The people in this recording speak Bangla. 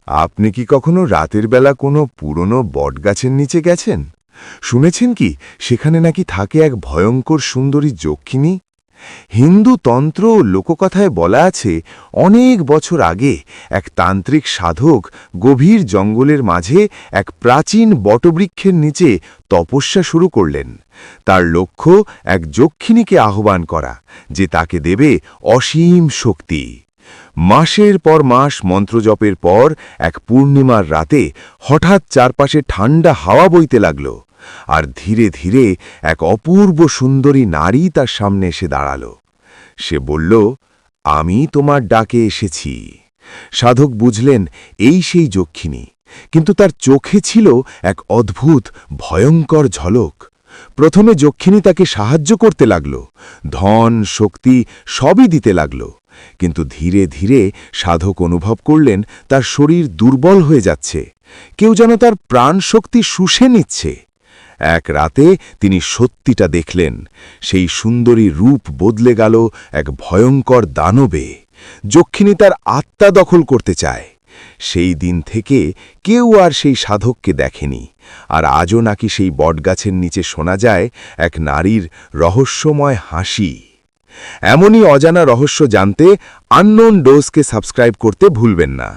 আপনি কি কখনো রাতের বেলা কোনো পুরনো বটগাছের নিচে গেছেন? শুনেছেন কি সেখানে নাকি থাকে এক ভয়ঙ্কর সুন্দরী যক্ষিণী? হিন্দু তন্ত্র ও লোককথায় বলা আছে অনেক বছর আগে এক তান্ত্রিক সাধক গভীর জঙ্গলের মাঝে এক প্রাচীন বটবৃক্ষের নিচে তপস্যা শুরু করলেন। তার লক্ষ্য এক যক্ষিণীকে আহ্বান করা, যে তাকে দেবে অসীম শক্তি। মাসের পর মাস মন্ত্রজপের পর এক পূর্ণিমার রাতে হঠাৎ চারপাশে ঠান্ডা হাওয়া বইতে লাগল, আর ধীরে ধীরে এক অপূর্ব সুন্দরী নারী তার সামনে এসে দাঁড়াল। সে বলল, আমি তোমার ডাকে এসেছি। সাধক বুঝলেন এই সেই যক্ষিণী, কিন্তু তার চোখে ছিল এক অদ্ভুত ভয়ঙ্কর ঝলক। প্রথমে যক্ষিণী তাকে সাহায্য করতে লাগল, ধন শক্তি সবই দিতে লাগল, কিন্তু ধীরে ধীরে সাধক অনুভব করলেন তার শরীর দুর্বল হয়ে যাচ্ছে, কেউ যেন তার প্রাণ শক্তি শুষে নিচ্ছে। এক রাতে তিনি সত্যিটা দেখলেন, সেই সুন্দরী রূপ বদলে গেল এক ভয়ঙ্কর দানবে। যক্ষিণী তার আত্মা দখল করতে চায়। সেই দিন থেকে কেউ আর সেই সাধককে দেখেনি, আর আজও নাকি সেই বটগাছের নিচে শোনা যায় এক নারীর রহস্যময় হাসি। এমনই অজানা রহস্য জানতে আননোন ডোজকে সাবস্ক্রাইব করতে ভুলবেন না।